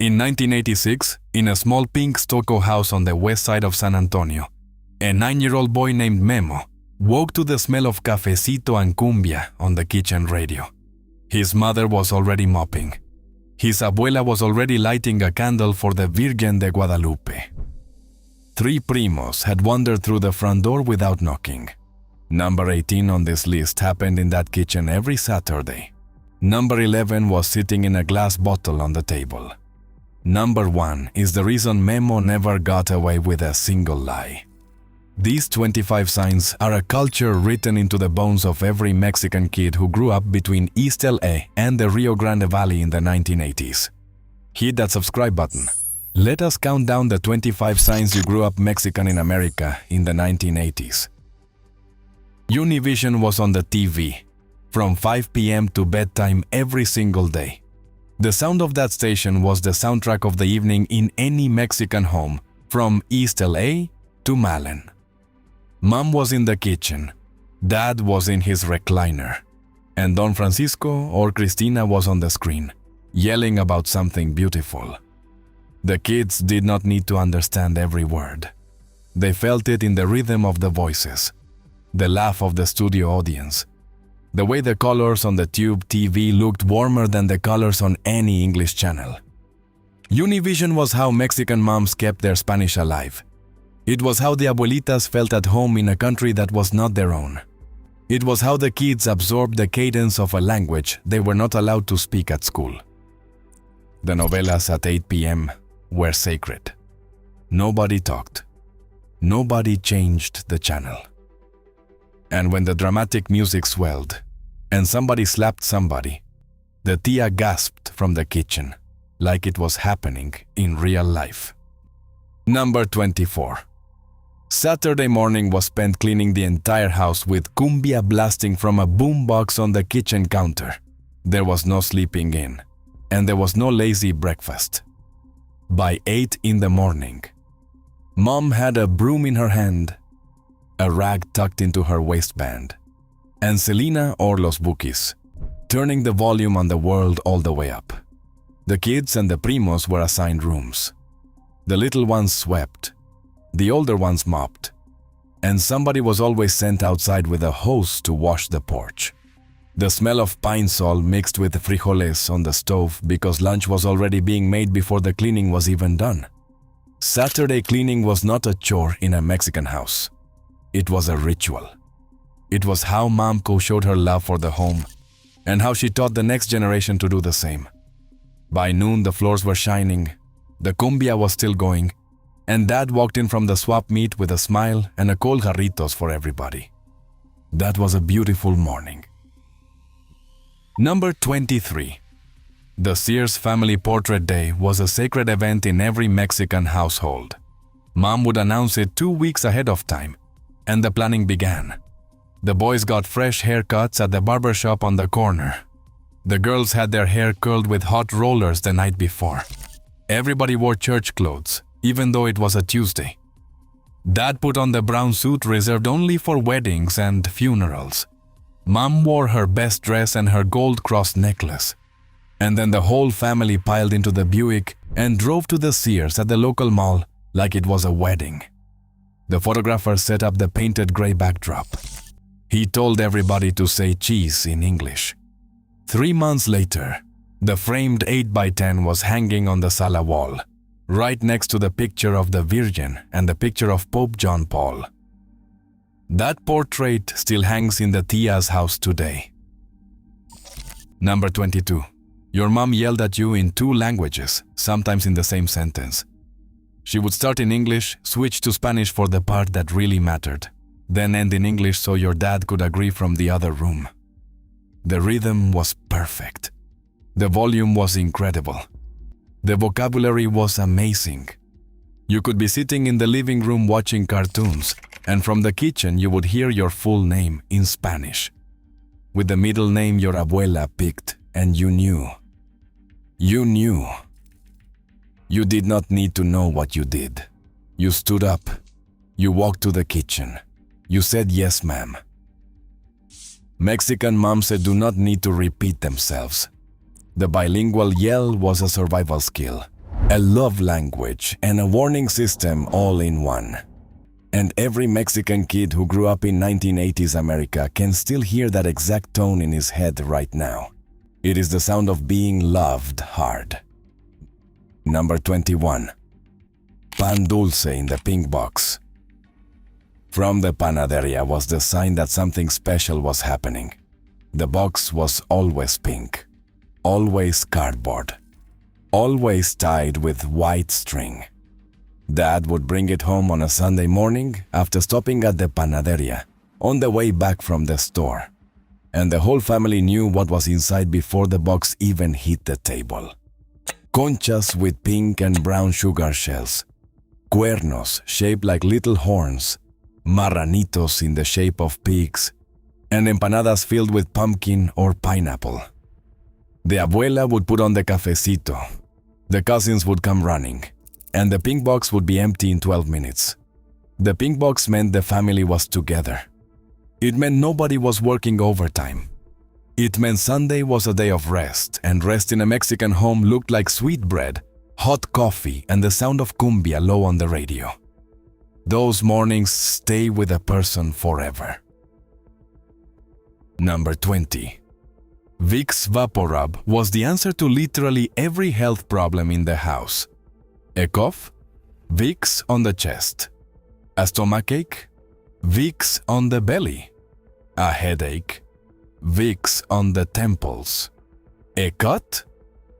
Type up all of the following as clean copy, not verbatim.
In 1986, in a small pink stucco house on the west side of San Antonio, a 9-year-old boy named Memo woke to the smell of cafecito and cumbia on the kitchen radio. His mother was already mopping. His abuela was already lighting a candle for the Virgen de Guadalupe. 3 primos had wandered through the front door without knocking. Number 18 on this list happened in that kitchen every Saturday. Number 11 was sitting in a glass bottle on the table. Number 1 is the reason Memo never got away with a single lie. These 25 signs are a culture written into the bones of every Mexican kid who grew up between East LA and the Rio Grande Valley in the 1980s. Hit that subscribe button. Let us count down the 25 signs you grew up Mexican in America in the 1980s. Univision was on the TV from 5 p.m. to bedtime every single day. The sound of that station was the soundtrack of the evening in any Mexican home, from East LA to Malin. Mom was in the kitchen, Dad was in his recliner, and Don Francisco or Cristina was on the screen, yelling about something beautiful. The kids did not need to understand every word. They felt it in the rhythm of the voices, the laugh of the studio audience, the way the colors on the tube TV looked warmer than the colors on any English channel. Univision was how Mexican moms kept their Spanish alive. It was how the abuelitas felt at home in a country that was not their own. It was how the kids absorbed the cadence of a language they were not allowed to speak at school. The novelas at 8 p.m. were sacred. Nobody talked. Nobody changed the channel. And when the dramatic music swelled and somebody slapped somebody, the tia gasped from the kitchen like it was happening in real life. Number 24. Saturday morning was spent cleaning the entire house with cumbia blasting from a boombox on the kitchen counter. There was no sleeping in, and there was no lazy breakfast. By 8 in the morning, Mom had a broom in her hand, a rag tucked into her waistband, and Selena or Los Bukis, turning the volume on the world all the way up. The kids and the primos were assigned rooms. The little ones swept, the older ones mopped, and somebody was always sent outside with a hose to wash the porch. The smell of pine sol mixed with frijoles on the stove because lunch was already being made before the cleaning was even done. Saturday cleaning was not a chore in a Mexican house. It was a ritual. It was how Mom showed her love for the home and how she taught the next generation to do the same. By noon, the floors were shining, the cumbia was still going, and Dad walked in from the swap meet with a smile and a cold jarritos for everybody. That was a beautiful morning. Number 23. The Sears Family Portrait Day was a sacred event in every Mexican household. Mom would announce it 2 weeks ahead of time, and the planning began. The boys got fresh haircuts at the barber shop on the corner. The girls had their hair curled with hot rollers the night before. Everybody wore church clothes, even though it was a Tuesday. Dad put on the brown suit reserved only for weddings and funerals. Mom wore her best dress and her gold cross necklace. And then the whole family piled into the Buick and drove to the Sears at the local mall like it was a wedding. The photographer set up the painted gray backdrop. He told everybody to say cheese in English. 3 months later, the framed 8x10 was hanging on the sala wall, right next to the picture of the Virgen and the picture of Pope John Paul. That portrait still hangs in the tia's house today. Number 22. Your mom yelled at you in 2 languages, sometimes in the same sentence. She would start in English, switch to Spanish for the part that really mattered, then end in English so your dad could agree from the other room. The rhythm was perfect. The volume was incredible. The vocabulary was amazing. You could be sitting in the living room watching cartoons, and from the kitchen you would hear your full name in Spanish, with the middle name your abuela picked, and you knew. You knew. You did not need to know what you did. You stood up. You walked to the kitchen. You said yes, ma'am. Mexican moms do not need to repeat themselves. The bilingual yell was a survival skill. a love language, and a warning system all in one. And every Mexican kid who grew up in 1980s America can still hear that exact tone in his head right now. It is the sound of being loved hard. Number 21. Pan dulce in the pink box. From the panaderia was the sign that something special was happening. The box was always pink, always cardboard, always tied with white string. Dad would bring it home on a Sunday morning after stopping at the panaderia on the way back from the store. And the whole family knew what was inside before the box even hit the table. Conchas with pink and brown sugar shells, cuernos shaped like little horns, marranitos in the shape of pigs, and empanadas filled with pumpkin or pineapple. The abuela would put on the cafecito, the cousins would come running, and the pink box would be empty in 12 minutes. The pink box meant the family was together. It meant nobody was working overtime. It meant Sunday was a day of rest, and rest in a Mexican home looked like sweet bread, hot coffee, and the sound of cumbia low on the radio. Those mornings stay with a person forever. Number 20. Vicks VapoRub was the answer to literally every health problem in the house. A cough? Vicks on the chest. A stomachache? Vicks on the belly. A headache? Vicks on the temples. A cut?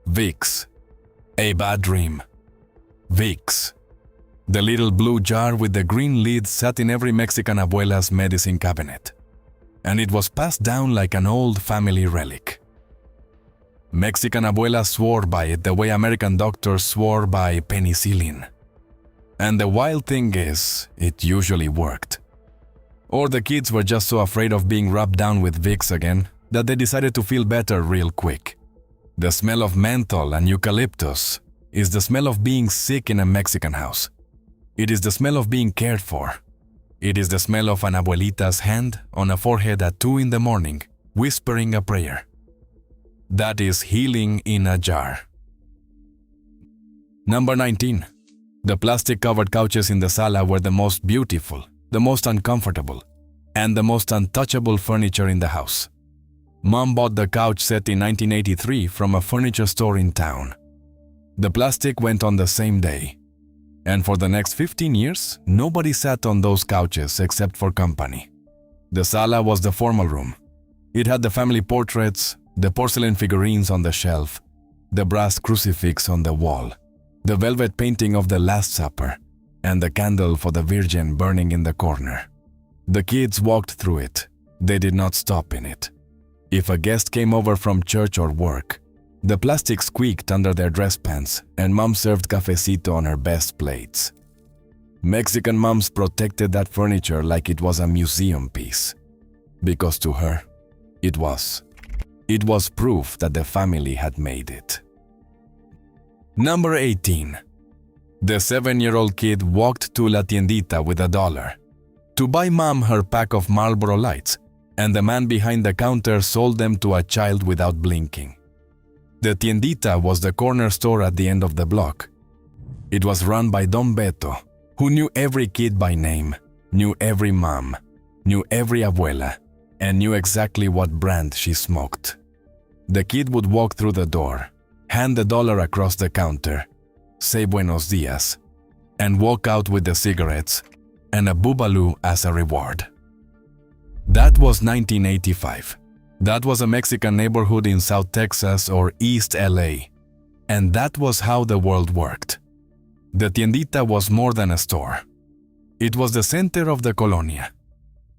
Vicks. A bad dream? Vicks. The little blue jar with the green lid sat in every Mexican abuela's medicine cabinet, and it was passed down like an old family relic. Mexican abuelas swore by it the way American doctors swore by penicillin. And the wild thing is, it usually worked. Or the kids were just so afraid of being rubbed down with Vicks again that they decided to feel better real quick. The smell of menthol and eucalyptus is the smell of being sick in a Mexican house. It is the smell of being cared for. It is the smell of an abuelita's hand on a forehead at 2 in the morning, whispering a prayer. That is healing in a jar. Number 19. The plastic-covered couches in the sala were the most beautiful, the most uncomfortable, and the most untouchable furniture in the house. Mom bought the couch set in 1983 from a furniture store in town. The plastic went on the same day. And for the next 15 years, nobody sat on those couches except for company. The sala was the formal room. It had the family portraits, the porcelain figurines on the shelf, the brass crucifix on the wall, the velvet painting of the Last Supper, and the candle for the Virgen burning in the corner. The kids walked through it. They did not stop in it. If a guest came over from church or work, the plastic squeaked under their dress pants, and Mom served cafecito on her best plates. Mexican moms protected that furniture like it was a museum piece, because to her, it was. It was proof that the family had made it. Number 18. The 7-year-old kid walked to La Tiendita with $1 to buy Mom her pack of Marlboro Lights, and the man behind the counter sold them to a child without blinking. The Tiendita was the corner store at the end of the block. It was run by Don Beto, who knew every kid by name, knew every mom, knew every abuela, and knew exactly what brand she smoked. The kid would walk through the door, hand the $1 across the counter, say buenos dias, and walk out with the cigarettes and a boobaloo as a reward. That was 1985. That was a Mexican neighborhood in South Texas or East LA, and that was how the world worked. The Tiendita was more than a store. It was the center of the colonia.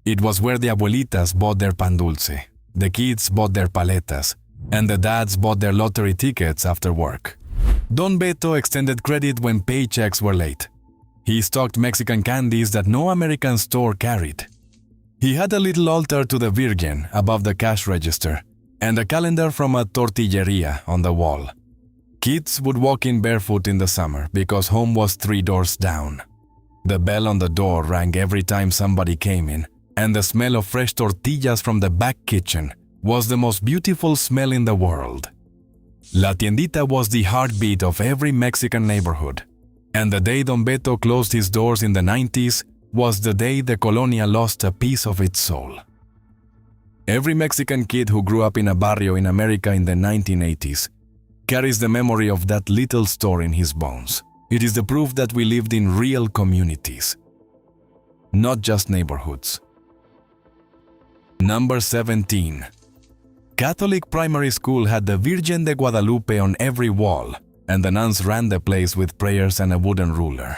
It was where the abuelitas bought their pan dulce, the kids bought their paletas, and the dads bought their lottery tickets after work. Don Beto extended credit when paychecks were late. He stocked Mexican candies that no American store carried. He had a little altar to the Virgen above the cash register and a calendar from a tortilleria on the wall. Kids would walk in barefoot in the summer because home was 3 doors down. The bell on the door rang every time somebody came in, and the smell of fresh tortillas from the back kitchen was the most beautiful smell in the world. La Tiendita was the heartbeat of every Mexican neighborhood. And the day Don Beto closed his doors in the 90s was the day the colonia lost a piece of its soul. Every Mexican kid who grew up in a barrio in America in the 1980s carries the memory of that little store in his bones. It is the proof that we lived in real communities, not just neighborhoods. Number 17. Catholic primary school had the Virgen de Guadalupe on every wall, and the nuns ran the place with prayers and a wooden ruler.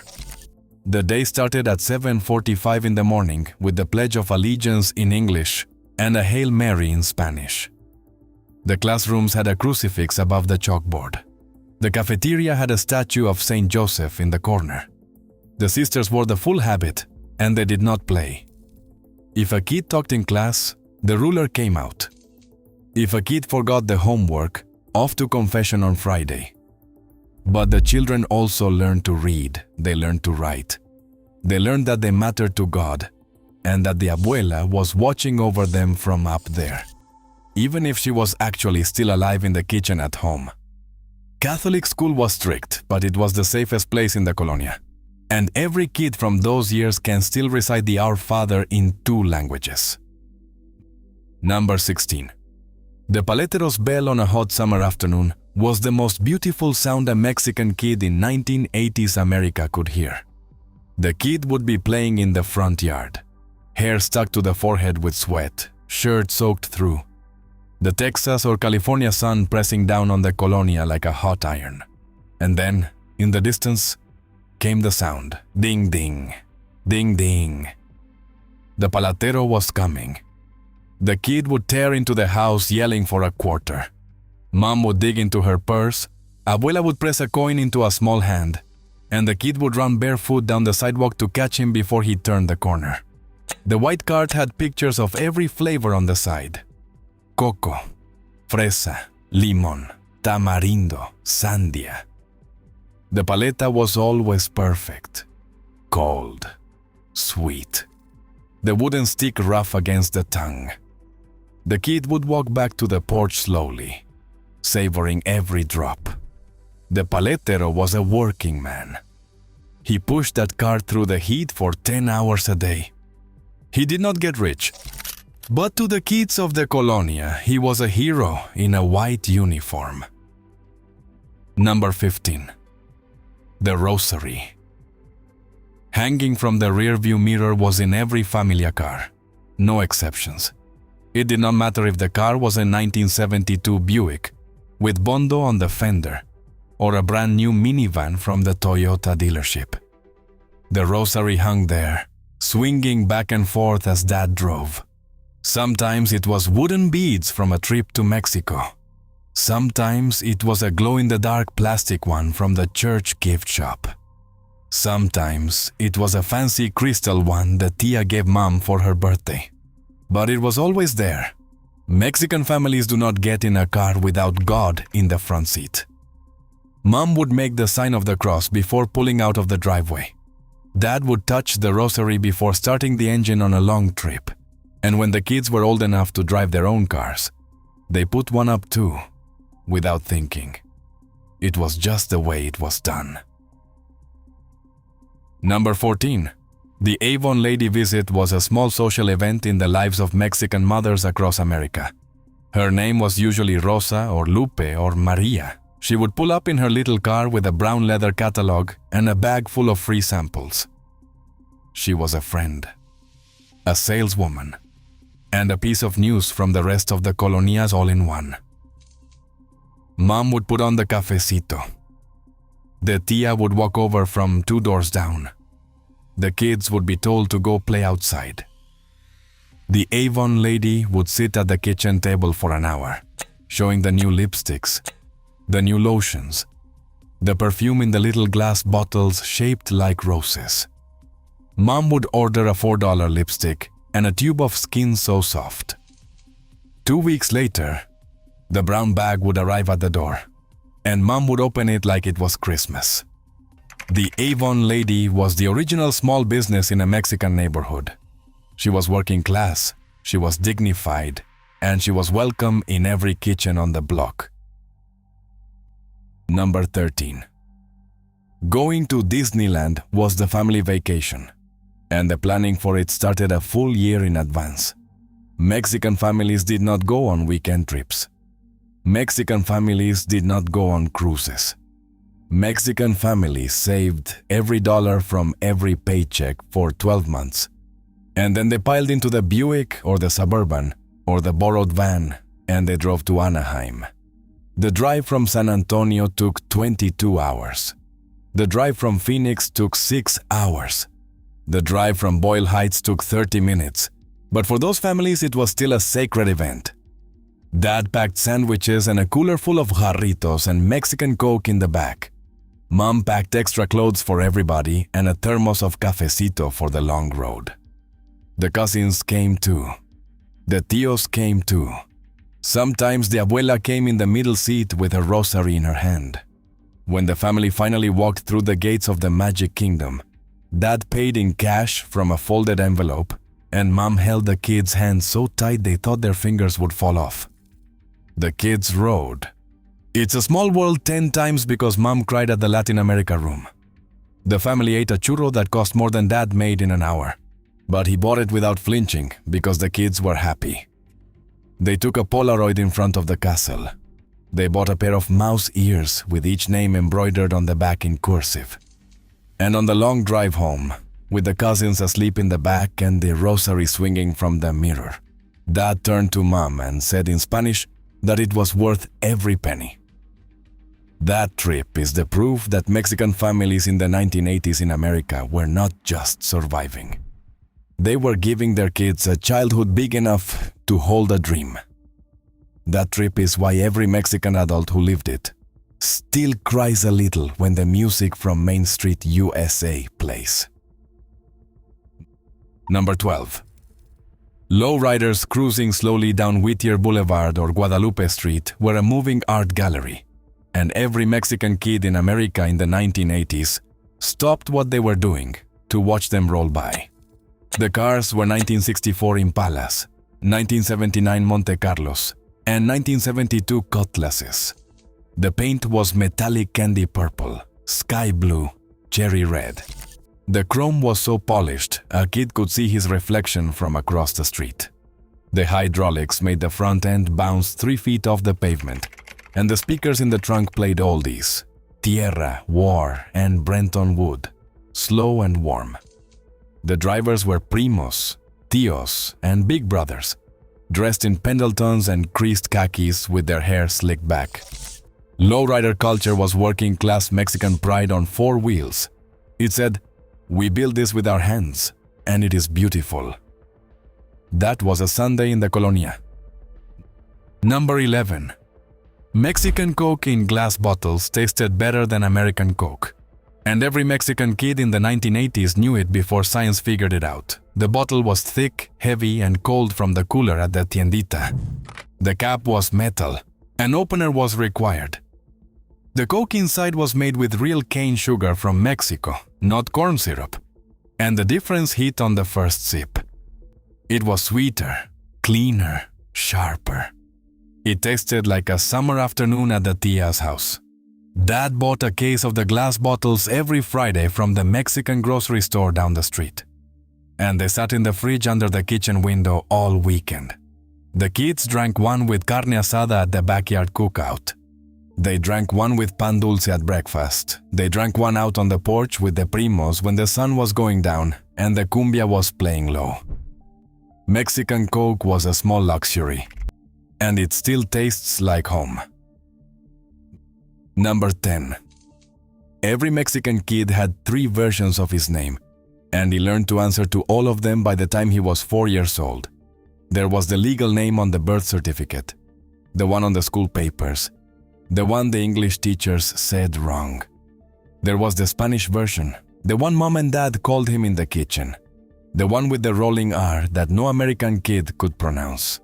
The day started at 7:45 in the morning with the Pledge of Allegiance in English and a Hail Mary in Spanish. The classrooms had a crucifix above the chalkboard. The cafeteria had a statue of Saint Joseph in the corner. The sisters wore the full habit, and they did not play. If a kid talked in class, the ruler came out. If a kid forgot the homework, off to confession on Friday. But the children also learned to read, they learned to write. They learned that they mattered to God, and that the abuela was watching over them from up there, even if she was actually still alive in the kitchen at home. Catholic school was strict, but it was the safest place in the colonia. And every kid from those years can still recite the Our Father in 2 languages. Number 16. The paletero's bell on a hot summer afternoon was the most beautiful sound a Mexican kid in 1980s America could hear. The kid would be playing in the front yard, hair stuck to the forehead with sweat, shirt soaked through. The Texas or California sun pressing down on the colonia like a hot iron. And then, in the distance, came the sound. Ding ding, ding ding. The paletero was coming. The kid would tear into the house yelling for a quarter. Mom would dig into her purse, abuela would press a coin into a small hand, and the kid would run barefoot down the sidewalk to catch him before he turned the corner. The white cart had pictures of every flavor on the side. Coco, fresa, limon, tamarindo, sandia. The paleta was always perfect, cold, sweet. The wooden stick rough against the tongue. The kid would walk back to the porch slowly, savoring every drop. The paletero was a working man. He pushed that cart through the heat for 10 hours a day. He did not get rich, but to the kids of the colonia, he was a hero in a white uniform. Number 15. The rosary. Hanging from the rearview mirror was in every familia car, no exceptions. It did not matter if the car was a 1972 Buick with Bondo on the fender or a brand new minivan from the Toyota dealership. The rosary hung there, swinging back and forth as Dad drove. Sometimes it was wooden beads from a trip to Mexico. Sometimes it was a glow-in-the-dark plastic one from the church gift shop. Sometimes it was a fancy crystal one that Tia gave Mom for her birthday. But it was always there. Mexican families do not get in a car without God in the front seat. Mom would make the sign of the cross before pulling out of the driveway. Dad would touch the rosary before starting the engine on a long trip. And when the kids were old enough to drive their own cars, they put one up too, without thinking. It was just the way it was done. Number 14. The Avon Lady Visit was a small social event in the lives of Mexican mothers across America. Her name was usually Rosa or Lupe or Maria. She would pull up in her little car with a brown leather catalog and a bag full of free samples. She was a friend, a saleswoman, and a piece of news from the rest of the colonias all in one. Mom would put on the cafecito. The tia would walk over from 2 doors down. The kids would be told to go play outside. The Avon lady would sit at the kitchen table for an hour, showing the new lipsticks, the new lotions, the perfume in the little glass bottles shaped like roses. Mom would order a $4 lipstick and a tube of Skin So Soft. 2 weeks later, the brown bag would arrive at the door, and Mom would open it like it was Christmas. The Avon lady was the original small business in a Mexican neighborhood. She was working class, she was dignified, and she was welcome in every kitchen on the block. Number 13. Going to Disneyland was the family vacation, and the planning for it started a full year in advance. Mexican families did not go on weekend trips. Mexican families did not go on cruises. Mexican families saved every dollar from every paycheck for 12 months, and then they piled into the Buick or the Suburban or the borrowed van, and they drove to Anaheim. The drive from San Antonio took 22 hours. The drive from Phoenix took 6 hours. The drive from Boyle Heights took 30 minutes. But for those families, it was still a sacred event. Dad packed sandwiches and a cooler full of jarritos and Mexican Coke in the back. Mom packed extra clothes for everybody and a thermos of cafecito for the long road. The cousins came too. The tios came too. Sometimes the abuela came in the middle seat with a rosary in her hand. When the family finally walked through the gates of the Magic Kingdom, Dad paid in cash from a folded envelope, and Mom held the kids' hands so tight they thought their fingers would fall off. The kids rode. It's a small world 10 times because Mom cried at the Latin America room. The family ate a churro that cost more than Dad made in an hour, but he bought it without flinching because the kids were happy. They took a Polaroid in front of the castle. They bought a pair of mouse ears with each name embroidered on the back in cursive. And on the long drive home, with the cousins asleep in the back and the rosary swinging from the mirror, Dad turned to Mom and said in Spanish that it was worth every penny. That trip is the proof that Mexican families in the 1980s in America were not just surviving. They were giving their kids a childhood big enough to hold a dream. That trip is why every Mexican adult who lived it still cries a little when the music from Main Street, USA plays. Number 12. Lowriders cruising slowly down Whittier Boulevard or Guadalupe Street were a moving art gallery, and every Mexican kid in America in the 1980s stopped what they were doing to watch them roll by. The cars were 1964 Impalas, 1979 Monte Carlos, and 1972 Cutlasses. The paint was metallic candy purple, sky blue, cherry red. The chrome was so polished, a kid could see his reflection from across the street. The hydraulics made the front end bounce 3 feet off the pavement, and the speakers in the trunk played oldies, Tierra, War, and Brenton Wood, slow and warm. The drivers were primos, tios, and big brothers, dressed in Pendletons and creased khakis with their hair slicked back. Lowrider culture was working-class Mexican pride on 4 wheels. It said, "We build this with our hands, and it is beautiful." That was a Sunday in the colonia. Number 11. Mexican Coke in glass bottles tasted better than American Coke. And every Mexican kid in the 1980s knew it before science figured it out. The bottle was thick, heavy, and cold from the cooler at the Tiendita. The cap was metal. An opener was required. The Coke inside was made with real cane sugar from Mexico, not corn syrup. And the difference hit on the first sip. It was sweeter, cleaner, sharper. It tasted like a summer afternoon at the tia's house. Dad bought a case of the glass bottles every Friday from the Mexican grocery store down the street. And they sat in the fridge under the kitchen window all weekend. The kids drank one with carne asada at the backyard cookout. They drank one with pan dulce at breakfast. They drank one out on the porch with the primos when the sun was going down and the cumbia was playing low. Mexican Coke was a small luxury, and it still tastes like home. Number 10. Every Mexican kid had 3 versions of his name, and he learned to answer to all of them by the time he was 4 years old. There was the legal name on the birth certificate, the one on the school papers, the one the English teachers said wrong. There was the Spanish version, the one Mom and Dad called him in the kitchen, the one with the rolling R that no American kid could pronounce.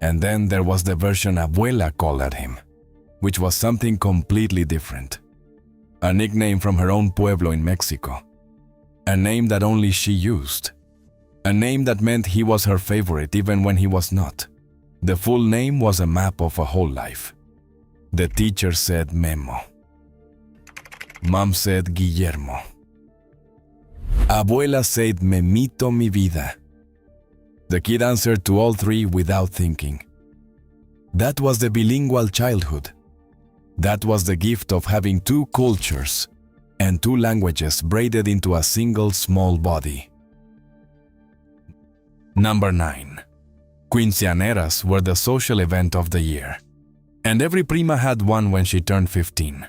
And then there was the version abuela called at him, which was something completely different. A nickname from her own pueblo in Mexico. A name that only she used. A name that meant he was her favorite even when he was not. The full name was a map of a whole life. The teacher said Memo. Mom said Guillermo. Abuela said Memito mi vida. The kid answered to all three without thinking. That was the bilingual childhood. That was the gift of having two cultures and two languages braided into a single small body. Number 9. Quinceañeras were the social event of the year, and every prima had one when she turned 15.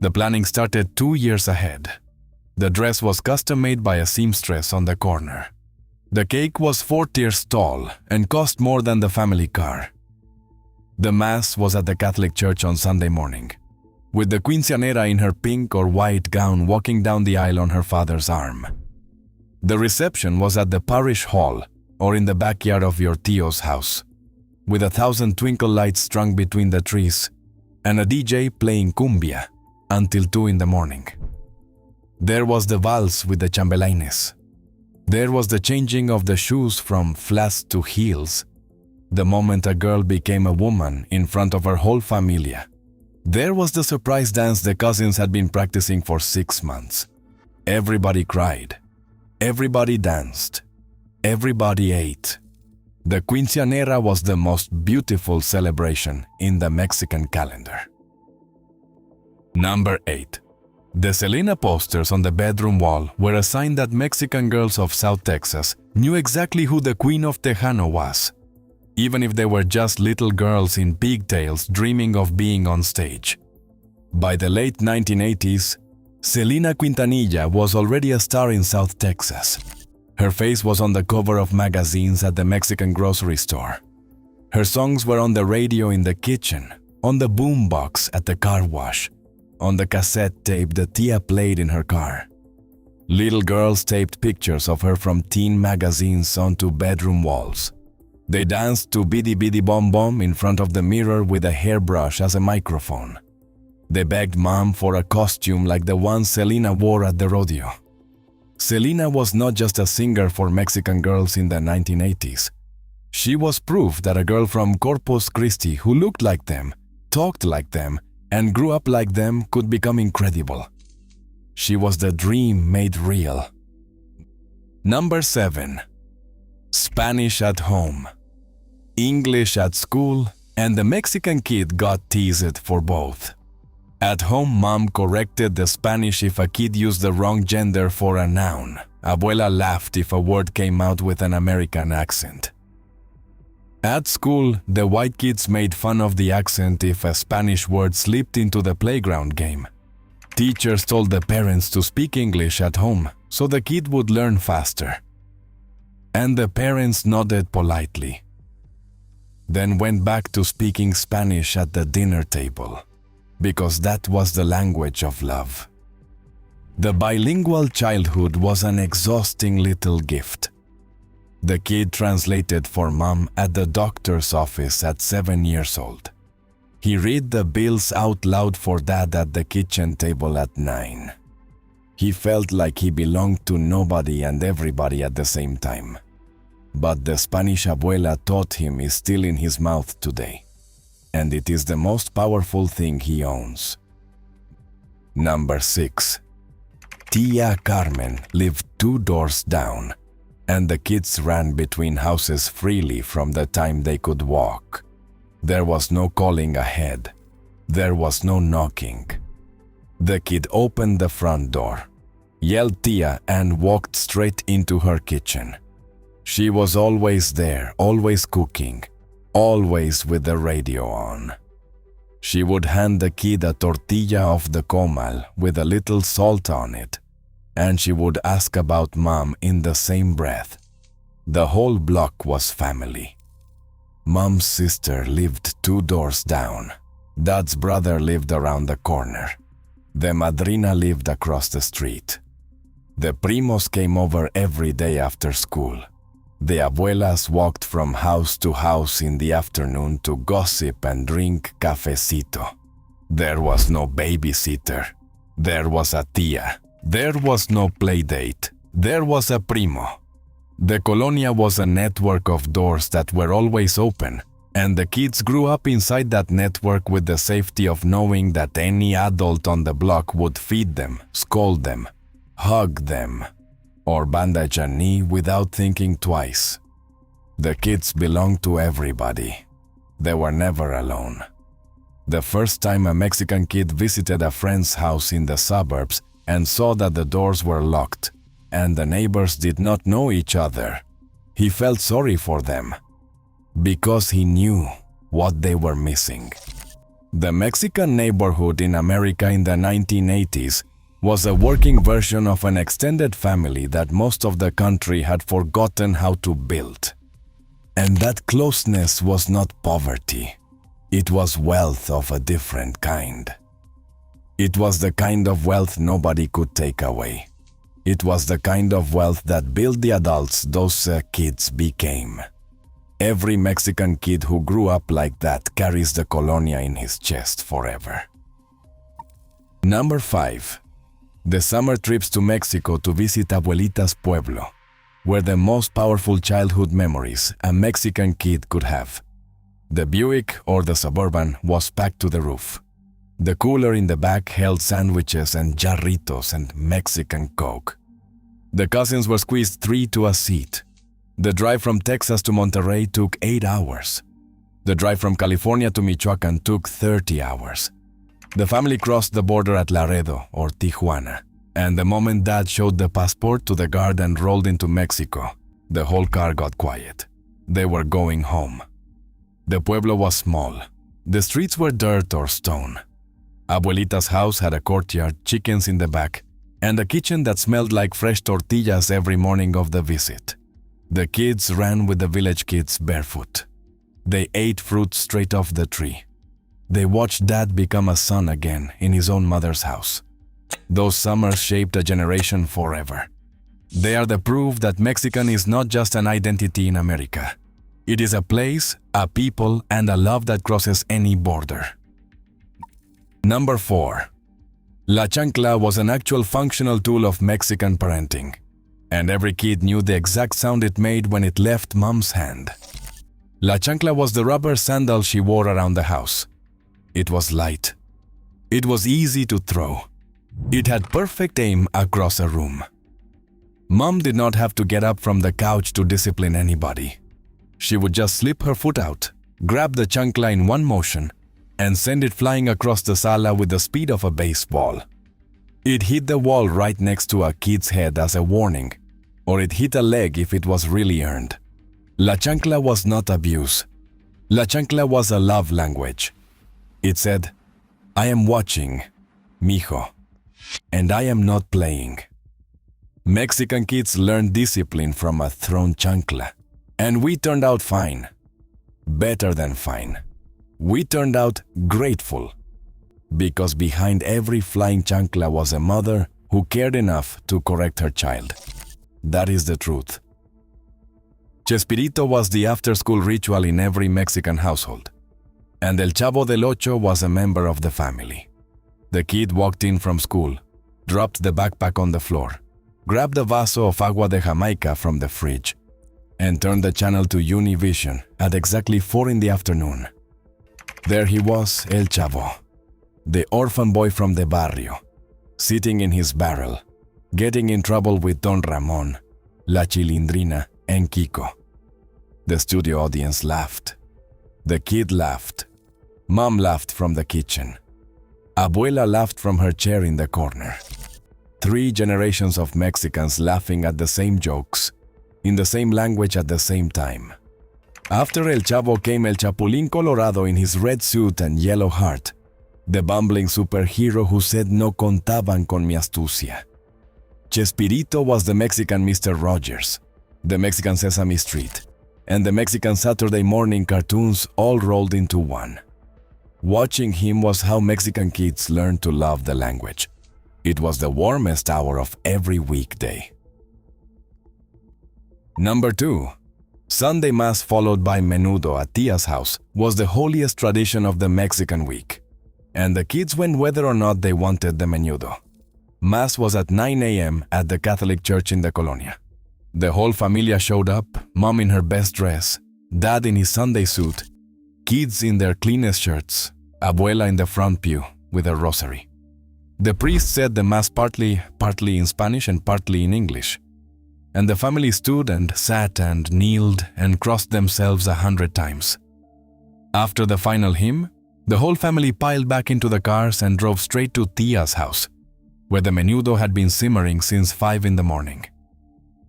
The planning started 2 years ahead. The dress was custom-made by a seamstress on the corner. The cake was 4 tiers tall and cost more than the family car. The mass was at the Catholic church on Sunday morning, with the quinceañera in her pink or white gown walking down the aisle on her father's arm. The reception was at the parish hall or in the backyard of your tio's house, with 1,000 twinkle lights strung between the trees and a DJ playing cumbia until 2 in the morning. There was the valse with the chambelaines. There was the changing of the shoes from flats to heels, the moment a girl became a woman in front of her whole familia. There was the surprise dance the cousins had been practicing for 6 months. Everybody cried. Everybody danced. Everybody ate. The quinceañera was the most beautiful celebration in the Mexican calendar. Number 8. The Selena posters on the bedroom wall were a sign that Mexican girls of South Texas knew exactly who the Queen of Tejano was, even if they were just little girls in pigtails dreaming of being on stage. By the late 1980s, Selena Quintanilla was already a star in South Texas. Her face was on the cover of magazines at the Mexican grocery store. Her songs were on the radio in the kitchen, on the boombox at the car wash, on the cassette tape the tia played in her car. Little girls taped pictures of her from teen magazines onto bedroom walls. They danced to Bidi Bidi Bom Bom in front of the mirror with a hairbrush as a microphone. They begged mom for a costume like the one Selena wore at the rodeo. Selena was not just a singer for Mexican girls in the 1980s. She was proof that a girl from Corpus Christi who looked like them, talked like them, and grew up like them could become incredible. She was the dream made real. Number 7. Spanish at home. English at school, and the Mexican kid got teased for both. At home, mom corrected the Spanish if a kid used the wrong gender for a noun. Abuela laughed if a word came out with an American accent. At school, the white kids made fun of the accent if a Spanish word slipped into the playground game. Teachers told the parents to speak English at home so the kid would learn faster. And the parents nodded politely, then went back to speaking Spanish at the dinner table, because that was the language of love. The bilingual childhood was an exhausting little gift. The kid translated for mom at the doctor's office at 7 years old. He read the bills out loud for dad at the kitchen table at 9. He felt like he belonged to nobody and everybody at the same time. But the Spanish abuela taught him is still in his mouth today, and it is the most powerful thing he owns. Number 6. Tia Carmen lived 2 doors down, and the kids ran between houses freely from the time they could walk. There was no calling ahead. There was no knocking. The kid opened the front door, yelled Tia, and walked straight into her kitchen. She was always there, always cooking, always with the radio on. She would hand the kid a tortilla off the comal with a little salt on it, and she would ask about mom in the same breath. The whole block was family. Mom's sister lived 2 doors down. Dad's brother lived around the corner. The madrina lived across the street. The primos came over every day after school. The abuelas walked from house to house in the afternoon to gossip and drink cafecito. There was no babysitter. There was a tia. There was no play date. There was a primo. The colonia was a network of doors that were always open, And the kids grew up inside that network with the safety of knowing that any adult on the block would feed them, scold them, hug them, or bandage a knee without thinking twice. The kids belonged to everybody. They were never alone. The first time a Mexican kid visited a friend's house in the suburbs and saw that the doors were locked and the neighbors did not know each other, he felt sorry for them because he knew what they were missing. The Mexican neighborhood in America in the 1980s was a working version of an extended family that most of the country had forgotten how to build. And that closeness was not poverty. It was wealth of a different kind. It was the kind of wealth nobody could take away. It was the kind of wealth that built the adults those kids became. Every Mexican kid who grew up like that carries the colonia in his chest forever. Number 5. The summer trips to Mexico to visit Abuelita's Pueblo were the most powerful childhood memories a Mexican kid could have. The Buick or the Suburban was packed to the roof. The cooler in the back held sandwiches and jarritos and Mexican Coke. The cousins were squeezed 3 to a seat. The drive from Texas to Monterrey took 8 hours. The drive from California to Michoacan took 30 hours. The family crossed the border at Laredo or Tijuana, and the moment Dad showed the passport to the guard and rolled into Mexico, the whole car got quiet. They were going home. The pueblo was small. The streets were dirt or stone. Abuelita's house had a courtyard, chickens in the back, and a kitchen that smelled like fresh tortillas every morning of the visit. The kids ran with the village kids barefoot. They ate fruit straight off the tree. They watched Dad become a son again in his own mother's house. Those summers shaped a generation forever. They are the proof that Mexican is not just an identity in America. It is a place, a people, and a love that crosses any border. Number 4. La chancla was an actual functional tool of Mexican parenting, and every kid knew the exact sound it made when it left Mom's hand. La chancla was the rubber sandal she wore around the house. It was light. It was easy to throw. It had perfect aim across a room. Mom did not have to get up from the couch to discipline anybody. She would just slip her foot out, grab the chancla in one motion, and send it flying across the sala with the speed of a baseball. It hit the wall right next to a kid's head as a warning, or it hit a leg if it was really earned. La chancla was not abuse. La chancla was a love language. It said, "I am watching, mijo, and I am not playing." Mexican kids learned discipline from a thrown chancla, and we turned out fine. Better than fine. We turned out grateful, because behind every flying chancla was a mother who cared enough to correct her child. That is the truth. Chespirito was the after-school ritual in every Mexican household, and El Chavo del Ocho was a member of the family. The kid walked in from school, dropped the backpack on the floor, grabbed a vaso of agua de Jamaica from the fridge, and turned the channel to Univision at exactly 4 in the afternoon. There he was, El Chavo, the orphan boy from the barrio, sitting in his barrel, getting in trouble with Don Ramon, La Chilindrina, and Kiko. The studio audience laughed. The kid laughed. Mom laughed from the kitchen. Abuela laughed from her chair in the corner. 3 generations of Mexicans laughing at the same jokes, in the same language at the same time. After El Chavo came El Chapulín Colorado in his red suit and yellow heart, the bumbling superhero who said no contaban con mi astucia. Chespirito was the Mexican Mr. Rogers, the Mexican Sesame Street, and the Mexican Saturday morning cartoons all rolled into one. Watching him was how Mexican kids learned to love the language. It was the warmest hour of every weekday. Number 2. Sunday Mass followed by menudo at Tia's house was the holiest tradition of the Mexican week, and the kids went whether or not they wanted the menudo. Mass was at 9 a.m. at the Catholic church in the colonia. The whole familia showed up, Mom in her best dress, Dad in his Sunday suit, kids in their cleanest shirts, abuela in the front pew with a rosary. The priest said the mass partly in Spanish and partly in English. And the family stood and sat and kneeled and crossed themselves 100 times. After the final hymn, the whole family piled back into the cars and drove straight to Tia's house, where the menudo had been simmering since 5 in the morning.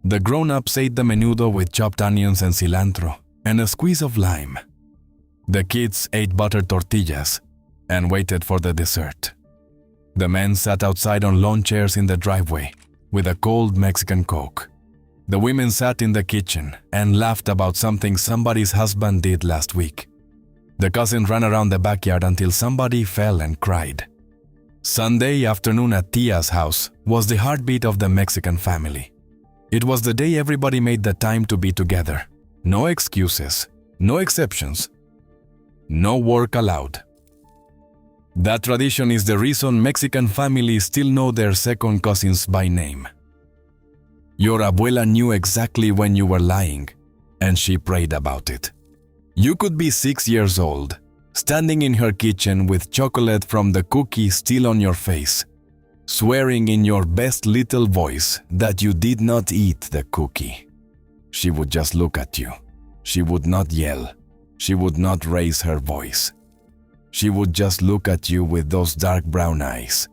The grown-ups ate the menudo with chopped onions and cilantro and a squeeze of lime. The kids ate buttered tortillas and waited for the dessert. The men sat outside on lawn chairs in the driveway with a cold Mexican Coke. The women sat in the kitchen and laughed about something somebody's husband did last week. The cousins ran around the backyard until somebody fell and cried. Sunday afternoon at Tia's house was the heartbeat of the Mexican family. It was the day everybody made the time to be together. No excuses, no exceptions, no work allowed. That tradition is the reason Mexican families still know their second cousins by name. Your abuela knew exactly when you were lying, and she prayed about it. You could be 6 years old, standing in her kitchen with chocolate from the cookie still on your face, swearing in your best little voice that you did not eat the cookie. She would just look at you. She would not yell. She would not raise her voice. She would just look at you with those dark brown eyes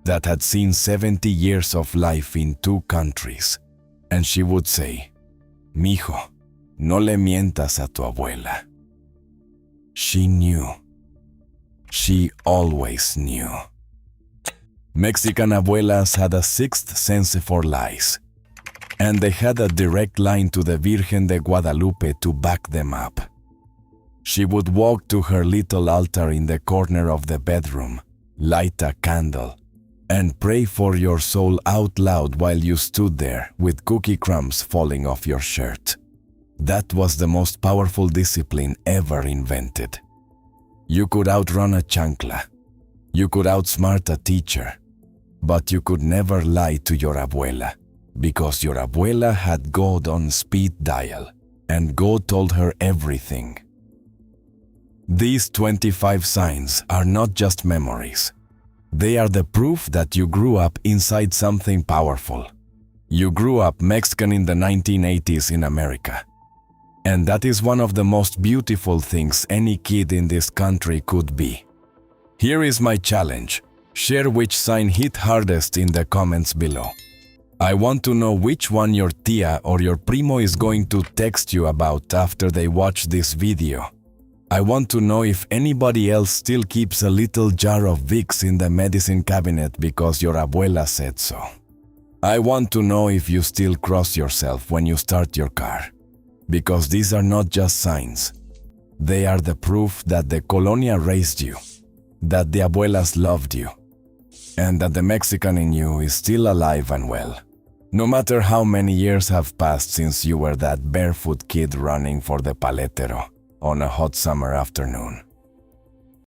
that had seen 70 years of life in 2 countries. And she would say, "Mijo, no le mientas a tu abuela." She knew. She always knew. Mexican abuelas had a 6th sense for lies, and they had a direct line to the Virgen de Guadalupe to back them up. She would walk to her little altar in the corner of the bedroom, light a candle, and pray for your soul out loud while you stood there with cookie crumbs falling off your shirt. That was the most powerful discipline ever invented. You could outrun a chancla. You could outsmart a teacher. But you could never lie to your abuela, because your abuela had God on speed dial, and God told her everything. These 25 signs are not just memories. They are the proof that you grew up inside something powerful. You grew up Mexican in the 1980s in America. And that is one of the most beautiful things any kid in this country could be. Here is my challenge. Share which sign hit hardest in the comments below. I want to know which one your tia or your primo is going to text you about after they watch this video. I want to know if anybody else still keeps a little jar of Vicks in the medicine cabinet because your abuela said so. I want to know if you still cross yourself when you start your car. Because these are not just signs. They are the proof that the colonia raised you, that the abuelas loved you, and that the Mexican in you is still alive and well. No matter how many years have passed since you were that barefoot kid running for the paletero on a hot summer afternoon.